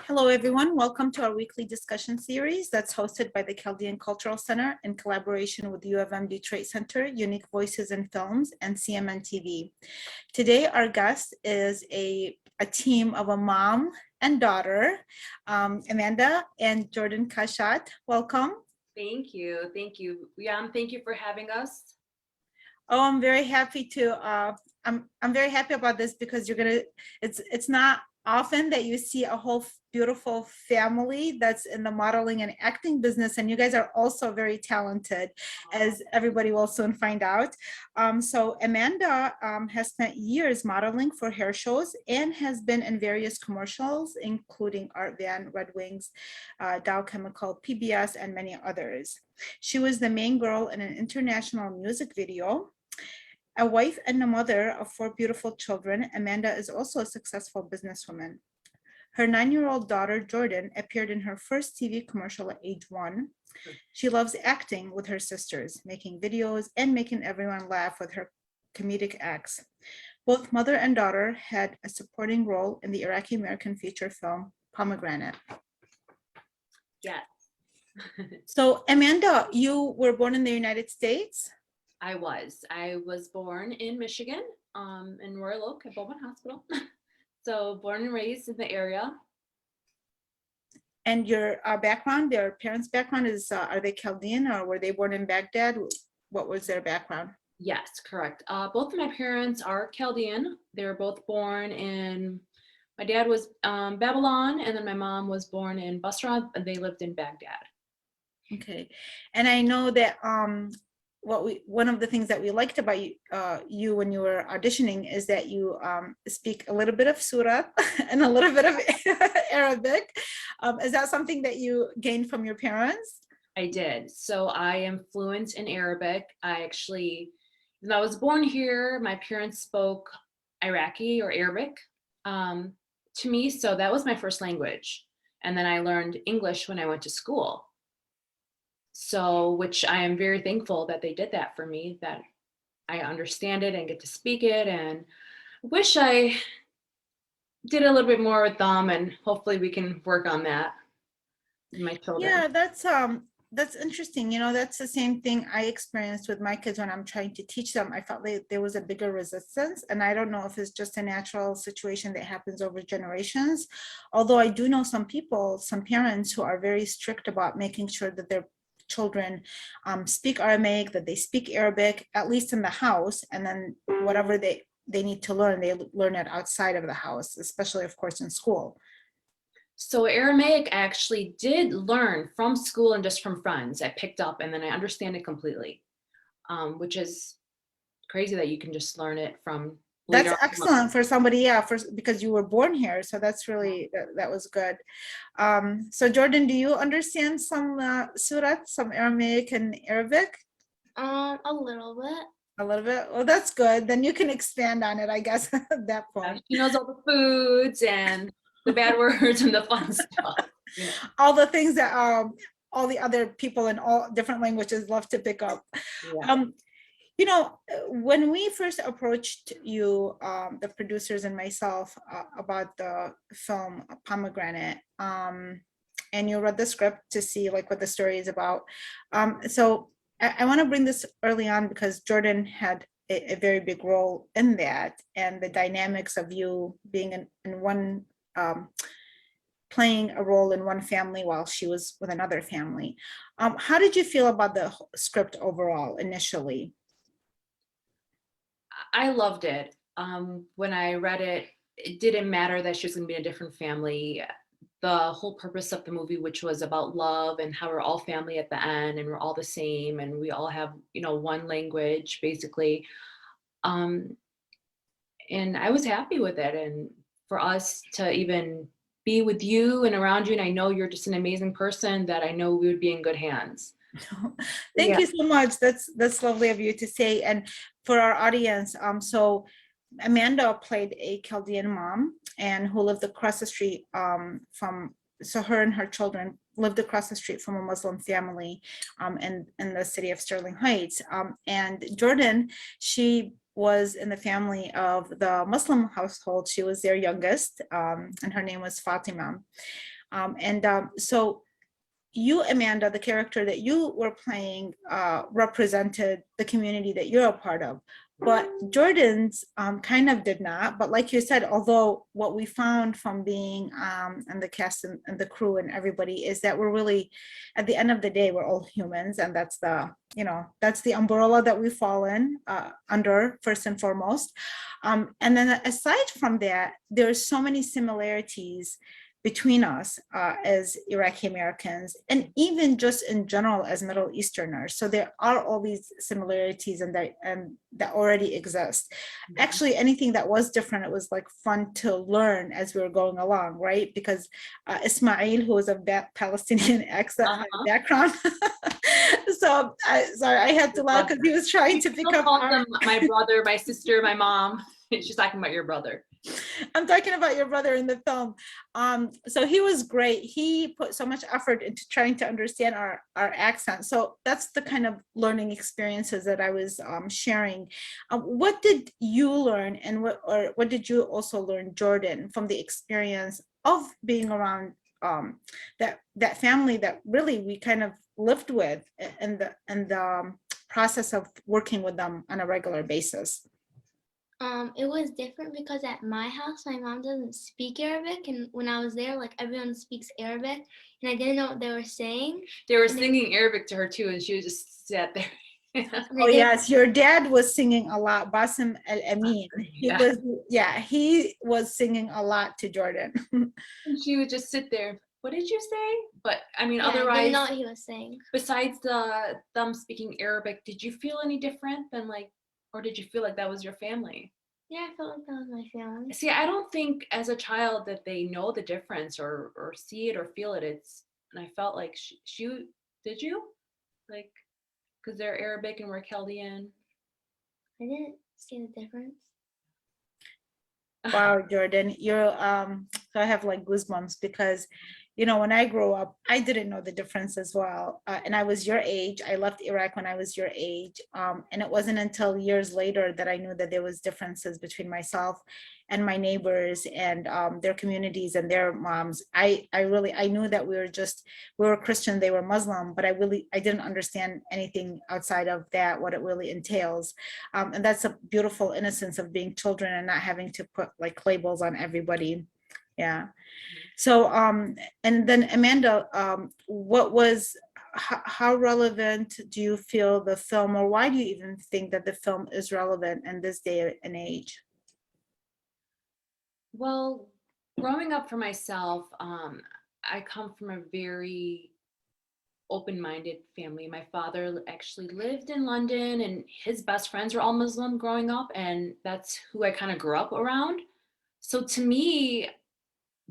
Hello, everyone. Welcome to our weekly discussion series that's hosted by the Chaldean Cultural Center in collaboration with U of M Detroit Center, Unique Voices in Films, and CMN TV. Today, our guest is a team of a mom and daughter, Amanda and Jordyn Kashat. Welcome. Thank you. Thank you. Thank you for having us. Oh, I'm very happy to. I'm very happy about this because it's not often that you see a whole beautiful family that's in the modeling and acting business, and you guys are also very talented, as everybody will soon find out. So Amanda has spent years modeling for hair shows and has been in various commercials, including Art Van, Red Wings, Dow Chemical, PBS, and many others. She was the main girl in an international music video. A wife and a mother of 4 beautiful children, Amanda is also a successful businesswoman. Her 9-year-old daughter, Jordyn, appeared in her first TV commercial at age 1. She loves acting with her sisters, making videos and making everyone laugh with her comedic acts. Both mother and daughter had a supporting role in the Iraqi-American feature film, Pomegranate. Yes. So, Amanda, you were born in the United States? I was born in Michigan, in Royal Oak at Bowman Hospital. So born and raised in the area. And your background, their parents' background is, are they Chaldean or were they born in Baghdad? What was their background? Yes, correct. Both of my parents are Chaldean. They were both born in, my dad was Babylon, and then my mom was born in Basra, and they lived in Baghdad. Okay. And I know that one of the things that we liked about you when you were auditioning is that you speak a little bit of Surat and a little bit of Arabic. Is that something that you gained from your parents? I did. So I am fluent in Arabic. When I was born here, my parents spoke Iraqi or Arabic to me. So that was my first language. And then I learned English when I went to school. So, which I am very thankful that they did that for me, that I understand it and get to speak it, and wish I did a little bit more with them, and hopefully we can work on that with my children. Yeah, that's interesting. You know, that's the same thing I experienced with my kids when I'm trying to teach them. I felt like there was a bigger resistance, and I don't know if it's just a natural situation that happens over generations. Although I do know some people, some parents who are very strict about making sure that their children speak Aramaic, that they speak Arabic, at least in the house, and then whatever they need to learn, they learn it outside of the house, especially, of course, in school. So Aramaic I actually did learn from school and just from friends. I picked up, and then I understand it completely, which is crazy that you can just learn it from. That's excellent for somebody, yeah, because you were born here. So that's really, that was good. So Jordyn, do you understand some Surat, some Aramaic and Arabic? A little bit. A little bit? Well, that's good. Then you can expand on it, I guess, at that point. She knows all the foods and the bad words and the fun stuff. Yeah. All the things that all the other people in all different languages love to pick up. Yeah. You know, when we first approached you, the producers and myself, about the film Pomegranate, and you read the script to see like what the story is about. So I want to bring this early on because Jordyn had a very big role in that, and the dynamics of you being in one, playing a role in one family while she was with another family. How did you feel about the script overall initially? I loved it. When I read it, it didn't matter that she was going to be in a different family. The whole purpose of the movie, which was about love and how we're all family at the end and we're all the same and we all have, one language basically. And I was happy with it. And for us to even be with you and around you, and I know you're just an amazing person, that I know we would be in good hands. Thank you so much. That's lovely of you to say. And for our audience, so Amanda played a Chaldean mom and who lived across the street so her and her children lived across the street from a Muslim family in the city of Sterling Heights. And Jordyn, she was in the family of the Muslim household. She was their youngest, and her name was Fatima. So you, Amanda, the character that you were playing, represented the community that you're a part of. But Jordyn's kind of did not. But like you said, although what we found from being and the cast and the crew and everybody is that we're really, at the end of the day, we're all humans, and that's the, you know, that's the umbrella that we fall in under first and foremost. And then aside from that, there's so many similarities between us as Iraqi Americans, and even just in general as Middle Easterners. So there are all these similarities and that already exist. Actually, anything that was different, it was like fun to learn as we were going along, right? Because Ismail, who was of that Palestinian accent background, so I had to laugh because he was trying to pick up them, my brother, my sister, my mom. She's talking about your brother. I'm talking about your brother in the film. So he was great. He put so much effort into trying to understand our accent. So that's the kind of learning experiences that I was sharing. What did you learn, and what did you also learn, Jordyn, from the experience of being around that family that really we kind of lived with, and the process of working with them on a regular basis? It was different because at my house, my mom doesn't speak Arabic, and when I was there, like everyone speaks Arabic, and I didn't know what they were saying. They were singing Arabic to her too, and she just sat there. Oh yes, your dad was singing a lot. Basim Al Amin. He was singing a lot to Jordyn. And she would just sit there. What did you say? But I mean, I otherwise, didn't know what he was saying. Besides them speaking Arabic, did you feel any different than like, or did you feel like that was your family? Yeah, I felt like that was my family. See, I don't think as a child that they know the difference or see it or feel it. And I felt like did you? Like, because they're Arabic and we're Chaldean. I didn't see the difference. Wow, Jordyn, you're so I have like goosebumps because, you know, when I grew up, I didn't know the difference as well. And I was your age. I left Iraq when I was your age. And it wasn't until years later that I knew that there was differences between myself and my neighbors and their communities and their moms. I knew that we were Christian, they were Muslim, but I didn't understand anything outside of that, what it really entails. And that's a beautiful innocence of being children and not having to put like labels on everybody. Yeah. So, and then Amanda, how relevant do you feel the film, or why do you even think that the film is relevant in this day and age? Well, growing up for myself, I come from a very open-minded family. My father actually lived in London, and his best friends were all Muslim growing up, and that's who I kind of grew up around. So to me,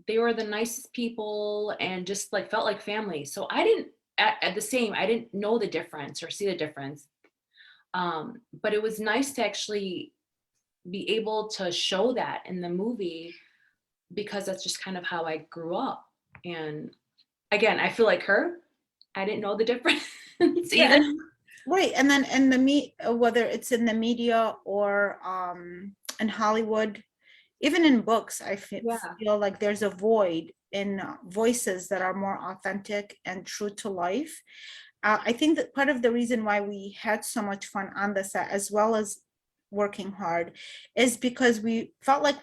they were the nicest people and just like felt like family. So I didn't I didn't know the difference or see the difference. But it was nice to actually be able to show that in the movie because that's just kind of how I grew up. And again, I feel like her. I didn't know the difference either. Right. And then whether it's in the media or in Hollywood, even in books, I feel like there's a void in voices that are more authentic and true to life. I think that part of the reason why we had so much fun on the set, as well as working hard, is because we felt like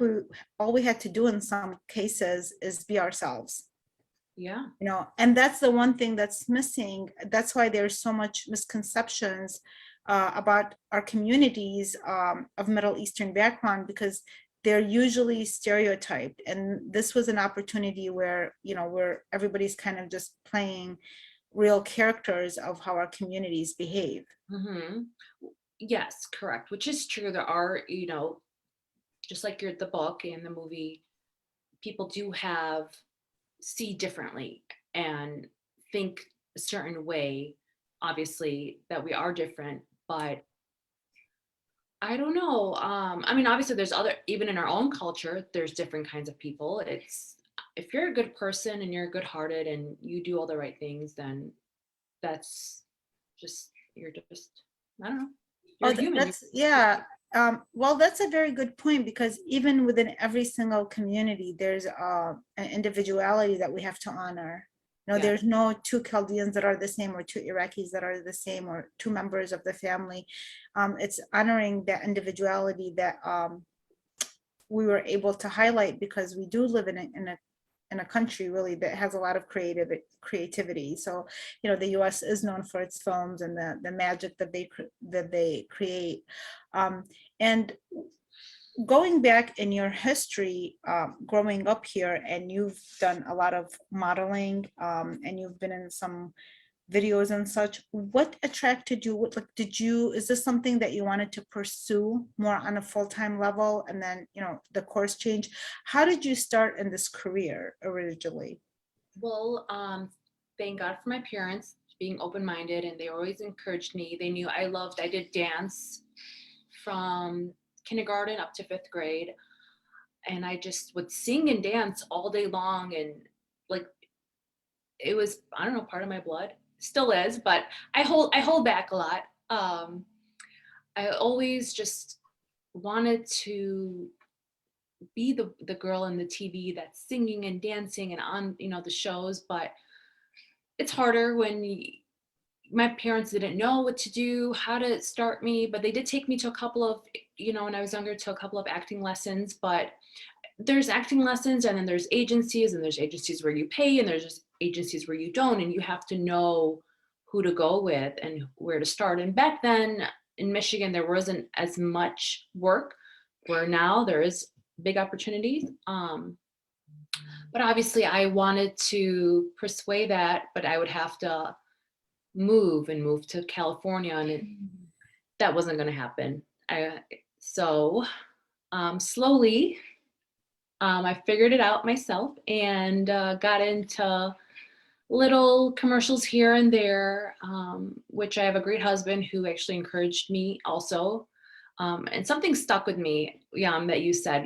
all we had to do in some cases is be ourselves. Yeah. You know, and that's the one thing that's missing. That's why there's so much misconceptions about our communities of Middle Eastern background, because they're usually stereotyped. And this was an opportunity where, you know, where everybody's kind of just playing real characters of how our communities behave. Mm-hmm. Yes, correct. Which is true. There are, you know, just like the book and the movie, people do see differently and think a certain way, obviously, that we are different, but I don't know. I mean, obviously there's even in our own culture, there's different kinds of people. If you're a good person and you're good hearted and you do all the right things, then you're just, I don't know. You're human. Well, that's a very good point, because even within every single community, there's an individuality that we have to honor. You know, Yeah. there's no two Chaldeans that are the same, or two Iraqis that are the same, or two members of the family. It's honoring that individuality that we were able to highlight, because we do live in a country really that has a lot of creativity. So, you know, the US is known for its films and the magic that they create. And going back in your history, growing up here, and you've done a lot of modeling, and you've been in some videos and such, what attracted you? What, like, is this something that you wanted to pursue more on a full-time level, and then, you know, the course change? How did you start in this career originally? Well, thank God for my parents being open-minded, and they always encouraged me. They knew I did dance from kindergarten up to 5th grade. And I just would sing and dance all day long. And like, it was, I don't know, part of my blood. Still is, but I hold back a lot. I always just wanted to be the girl in the TV that's singing and dancing and on, you know, the shows, but it's harder when my parents didn't know what to do, how to start me, but they did take me to a couple of, you know, when I was younger, to a couple of acting lessons. But there's acting lessons, and then there's agencies, and there's agencies where you pay, and there's just agencies where you don't, and you have to know who to go with and where to start. And back then in Michigan, there wasn't as much work, where now there is big opportunities. But obviously I wanted to pursue that, but I would have to move to California, and that wasn't going to happen. So slowly, I figured it out myself, and got into little commercials here and there, which I have a great husband who actually encouraged me also. And something stuck with me, that you said.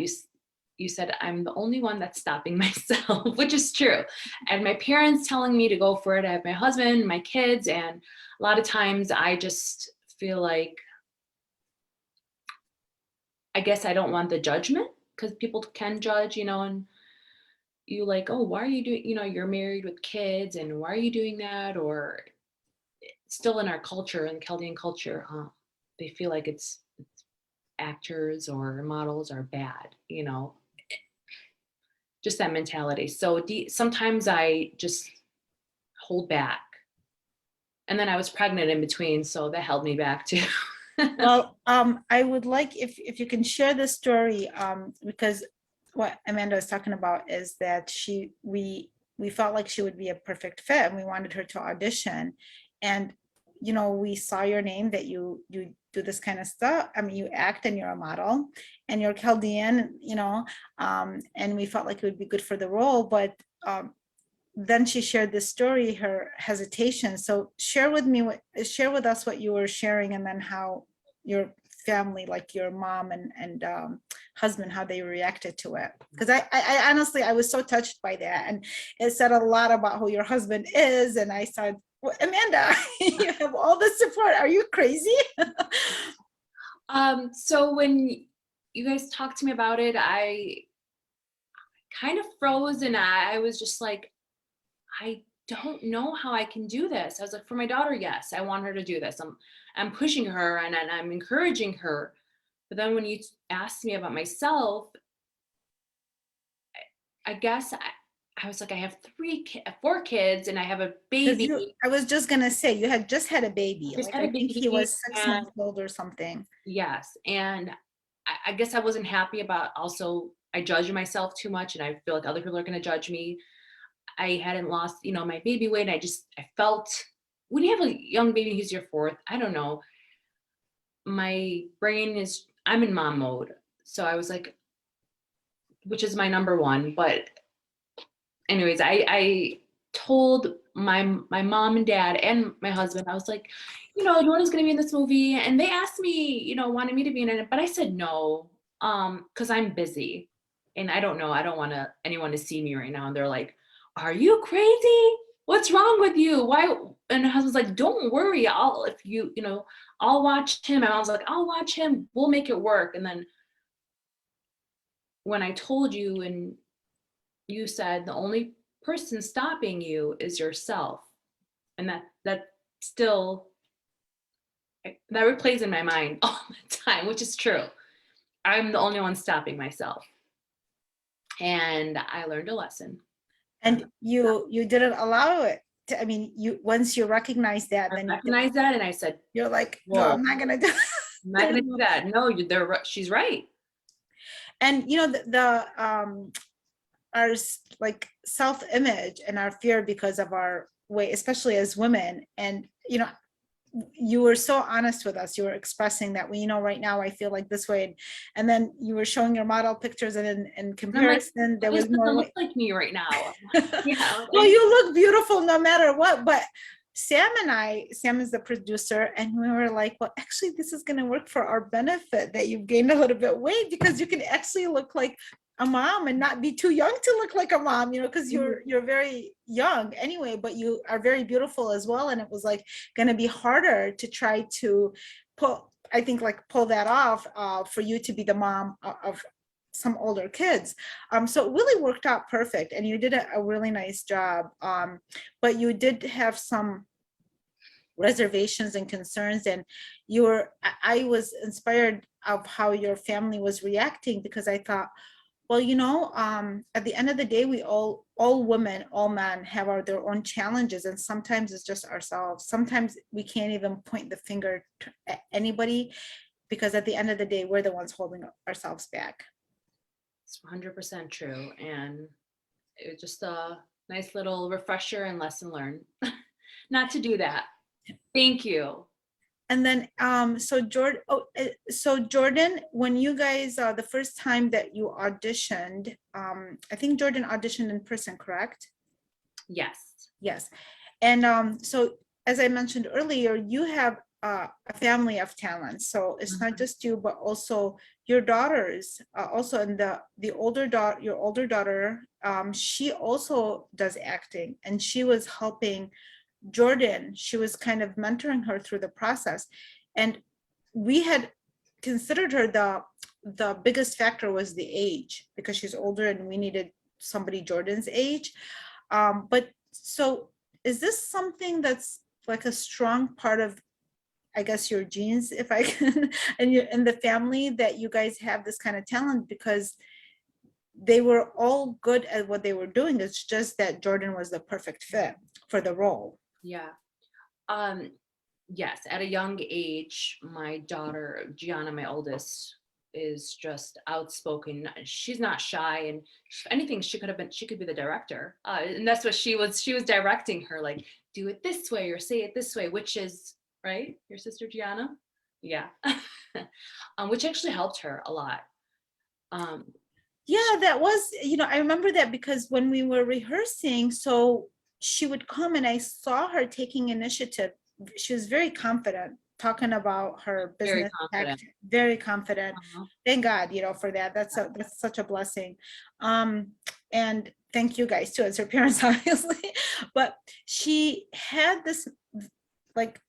You said, I'm the only one that's stopping myself, which is true. And my parents telling me to go for it. I have my husband, my kids, and a lot of times I just feel like, I guess I don't want the judgment, because people can judge, you know, and you like, oh, why are you doing, you know, you're married with kids, and why are you doing that? Or still in our culture, in Chaldean culture, they feel like it's actors or models are bad, you know, just that mentality. So sometimes I just hold back. And then I was pregnant in between, so that held me back too. Well, I would like if you can share the story, because what Amanda was talking about is that we felt like she would be a perfect fit, and we wanted her to audition. And, you know, we saw your name, that you do this kind of stuff. I mean, you act, and you're a model, and you're Chaldean, you know, and we felt like it would be good for the role. But then she shared this story, her hesitation. So share with us what you were sharing, and then how your family, like your mom and husband, how they reacted to it. Because I honestly, I was so touched by that, and it said a lot about who your husband is. And I said, well, Amanda, you have all this support. Are you crazy? So when you guys talked to me about it, I kind of froze, and I was just like, I don't know how I can do this. I was like, for my daughter, yes, I want her to do this. I'm pushing her, and I'm encouraging her. But then when you asked me about myself, I guess I was like, I have 4 kids, and I have a baby. I was just gonna say, you had just had a baby. Just Like, had a I think he baby, was 6 months old or something. yes. And I guess I wasn't happy about, also, I judge myself too much, and I feel like other people are going to judge me. I hadn't lost, you know, my baby weight. I felt, when you have a young baby who's your 4th, I don't know, my brain I'm in mom mode. So I was like, which is my number one. But anyways, I told my mom and dad and my husband, I was like, you know, Jordyn's going to be in this movie. And they asked me, you know, wanted me to be in it, but I said no, because I'm busy, and I don't know, I don't want anyone to see me right now. And they're like, are you crazy? what's wrong with you? Why? And her husband's like, don't worry. I'll watch him. And I was like, I'll watch him. We'll make it work. And then when I told you and you said the only person stopping you is yourself. And that still, that replays in my mind all the time, which is true. I'm the only one stopping myself. And I learned a lesson. And you didn't allow it to, I mean, once you recognize that, I then recognized that and I said, you're like, no, whoa, I'm not gonna do it. I'm not gonna do that. No, she's right. And our like self-image and our fear because of our way, especially as women. And you were so honest with us. You were expressing that, well, right now I feel like this way, and then you were showing your model pictures, and in comparison, there This was more doesn't look like me right now. Yeah. well, you look beautiful no matter what. But Sam is the producer, and we were like, well, actually, this is going to work for our benefit that you've gained a little bit weight, because you can actually look like a mom and not be too young to look like a mom, because you're very young anyway, but you are very beautiful as well. And it was like going to be harder to try to pull that off for you to be the mom of some older kids. So it really worked out perfect, and you did a really nice job. But you did have some reservations and concerns, and I was inspired of how your family was reacting, because I thought, well, at the end of the day, we all women, all men have their own challenges, and sometimes it's just ourselves. Sometimes we can't even point the finger at anybody, because at the end of the day, we're the ones holding ourselves back. It's 100% true. And it was just a nice little refresher and lesson learned not to do that. Thank you. And then, so Jordyn, when you guys, the first time that you auditioned, I think Jordyn auditioned in person, correct? Yes. Yes. And so, as I mentioned earlier, you have a family of talents. So it's not just you, but also your daughters, also, and your older daughter, she also does acting, and she was helping Jordyn. She was kind of mentoring her through the process. And we had considered her, the biggest factor was the age, because she's older and we needed somebody Jordyn's age. But so is this something that's like a strong part of, I guess, your genes, if I can, and in the family, that you guys have this kind of talent? Because they were all good at what they were doing. It's just that Jordyn was the perfect fit for the role. Yeah. Yes, at a young age, my daughter, Gianna, my oldest, is just outspoken. She's not shy, and if anything, she could be the director. And that's what she was directing her, like, do it this way or say it this way, which is, right? Your sister, Gianna? Yeah. Which actually helped her a lot. Yeah, that was, I remember that, because when we were rehearsing, so she would come and I saw her taking initiative. She was very confident talking about her business. Very confident. Thank God, for that. That's such a blessing. And thank you guys too, as her parents, obviously. But she had this like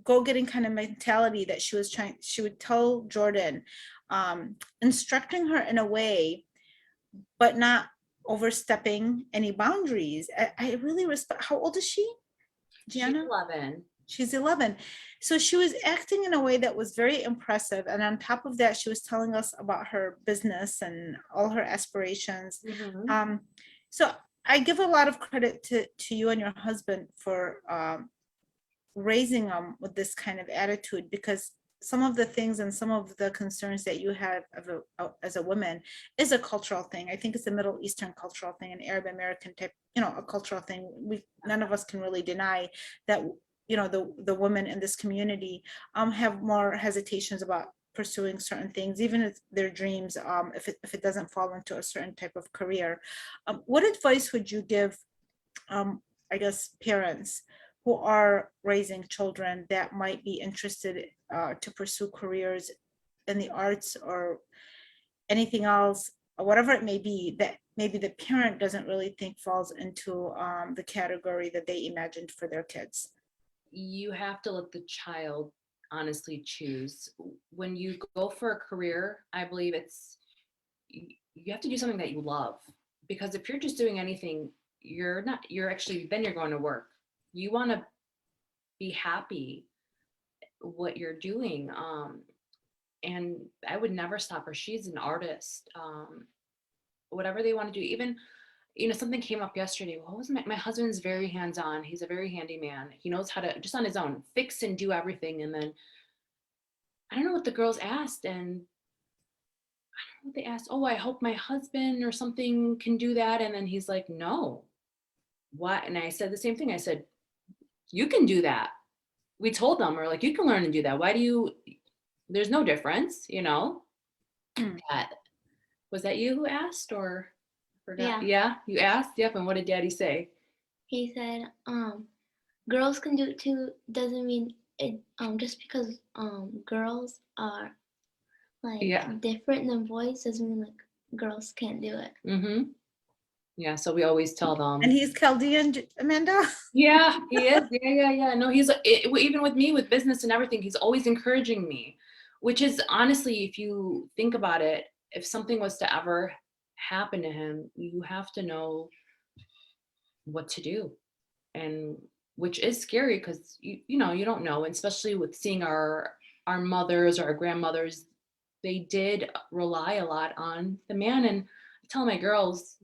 go-getting kind of mentality that she would tell Jordyn, instructing her in a way, but not overstepping any boundaries. I really respect. How old is she, Gianna? She's 11. So she was acting in a way that was very impressive. And on top of that, she was telling us about her business and all her aspirations. So I give a lot of credit to you and your husband for raising them with this kind of attitude, because some of the things and some of the concerns that you have as a woman is a cultural thing. I think it's a Middle Eastern cultural thing, an Arab American type, a cultural thing. None of us can really deny that, the women in this community have more hesitations about pursuing certain things, even if their dreams, if it doesn't fall into a certain type of career. What advice would you give, I guess, parents who are raising children that might be interested to pursue careers in the arts or anything else, or whatever it may be, that maybe the parent doesn't really think falls into the category that they imagined for their kids. You have to let the child honestly choose. When you go for a career, I believe you have to do something that you love, because if you're just doing anything, you're actually, then you're going to work. You want to be happy what you're doing. And I would never stop her. She's an artist. Whatever they want to do, even, something came up yesterday. What was my husband's very hands-on. He's a very handy man. He knows how to, just on his own, fix and do everything. And then I don't know what the girls asked, and what they asked, oh, I hope my husband or something can do that. And then he's like, no. What? And I said the same thing. I said, you can do that. We told them, we're like, you can learn to do that. Why do you, there's no difference, That, was that you who asked, or forgot? Yeah, you asked? Yep. And what did Daddy say? He said, girls can do it too, doesn't mean it, just because girls are like different than boys doesn't mean like girls can't do it. Mm-hmm. Yeah, so we always tell them. And he's Chaldean, Amanda? Yeah, he is. Yeah. No, he's even with me with business and everything, he's always encouraging me, which is honestly, if you think about it, if something was to ever happen to him, you have to know what to do, and which is scary, because you don't know, and especially with seeing our mothers or our grandmothers, they did rely a lot on the man. And I tell my girls,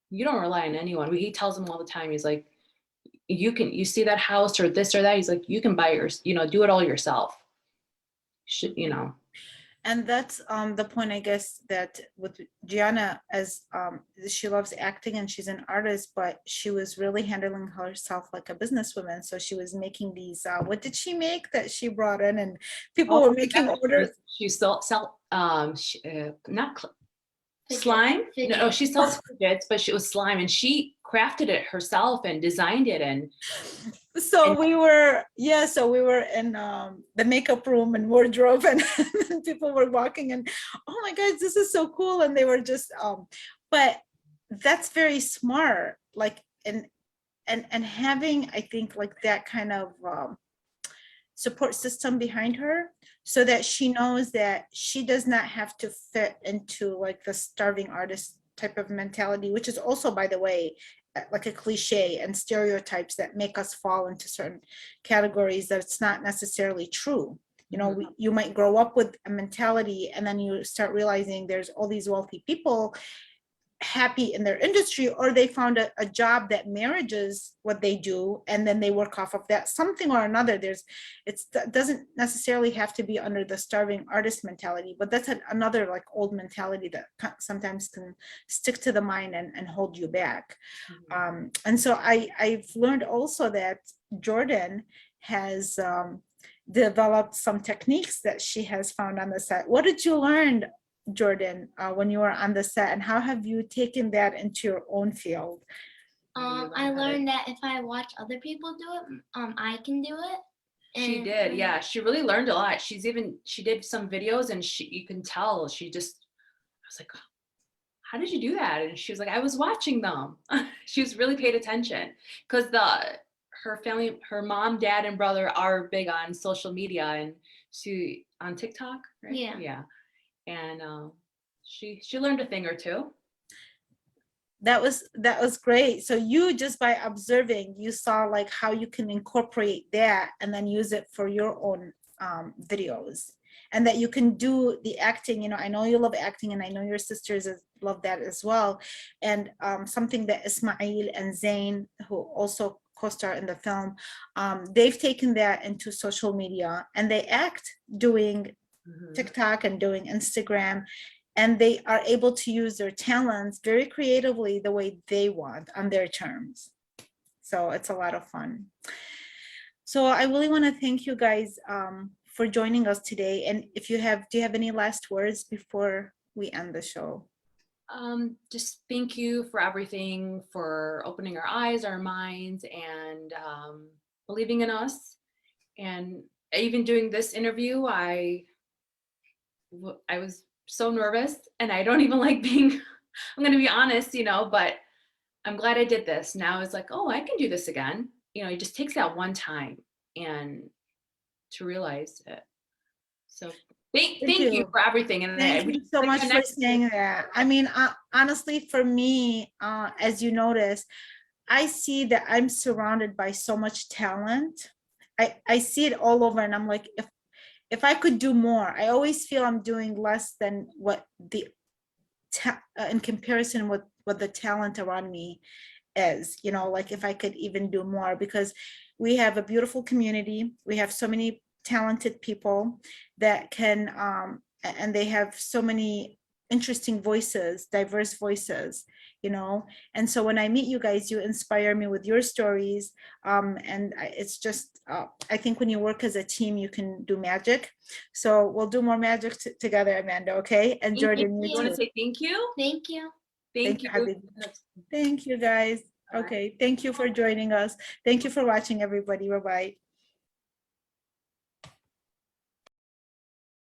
you don't rely on anyone. He tells them all the time, he's like, you see that house or this or that, he's like, you can buy do it all yourself. And that's the point, I guess, that with Gianna, as she loves acting and she's an artist, but she was really handling herself like a businesswoman. So she was making these, what did she make that she brought in, and people were making orders? She sell not slime. No, she sells fidgets, but she was slime, and she crafted it herself and designed it. And so we were in the makeup room and wardrobe, and people were walking, and oh my God, this is so cool. And they were just, but that's very smart. Like, and having, I think, like that kind of support system behind her, so that she knows that she does not have to fit into like the starving artist type of mentality, which is also, by the way, like a cliche and stereotypes that make us fall into certain categories that it's not necessarily true. You might grow up with a mentality, and then you start realizing there's all these wealthy people happy in their industry, or they found a job that marriages what they do, and then they work off of that, something or another. It doesn't necessarily have to be under the starving artist mentality, but that's another like old mentality that sometimes can stick to the mind and hold you back. And so I've learned also that Jordyn has developed some techniques that she has found on the set. What did you learn, Jordyn, when you were on the set, and how have you taken that into your own field? I learned that if I watch other people do it, I can do it. And she did, yeah. She really learned a lot. She did some videos, and you can tell I was like, how did you do that? And she was like, I was watching them. She was really paid attention, because her family, her mom, dad, and brother are big on social media, and she on TikTok, right? Yeah. And she learned a thing or two. That was great. So you, just by observing, you saw like how you can incorporate that and then use it for your own videos, and that you can do the acting. I know you love acting, and I know your sisters love that as well. And something that Ismail and Zayn, who also co-star in the film, they've taken that into social media, and they act doing TikTok and doing Instagram, and they are able to use their talents very creatively the way they want on their terms. So it's a lot of fun. So I really want to thank you guys for joining us today. And do you have any last words before we end the show? Just thank you for everything, for opening our eyes, our minds, and believing in us. And even doing this interview, I was so nervous, and I don't even like being I'm going to be honest, you know, but I'm glad I did this. Now it's like, oh, I can do this again. You know, it just takes that one time and to realize it. So thank you for everything. And Thank you so much for saying that. I mean, honestly, for me, as you notice, I see that I'm surrounded by so much talent. I see it all over, and I'm like, if I could do more, I always feel I'm doing less than what in comparison with what the talent around me is, you know, like if I could even do more, because we have a beautiful community. We have so many talented people that can, and they have so many interesting voices, diverse voices, you know. And so when I meet you guys, you inspire me with your stories. And it's just, I think when you work as a team, you can do magic. So we'll do more magic together, Amanda, okay? And Jordyn, you want to say thank you? Thank you. Thank you. Thank you, guys. Okay, thank you for joining us. Thank you for watching, everybody. Bye-bye.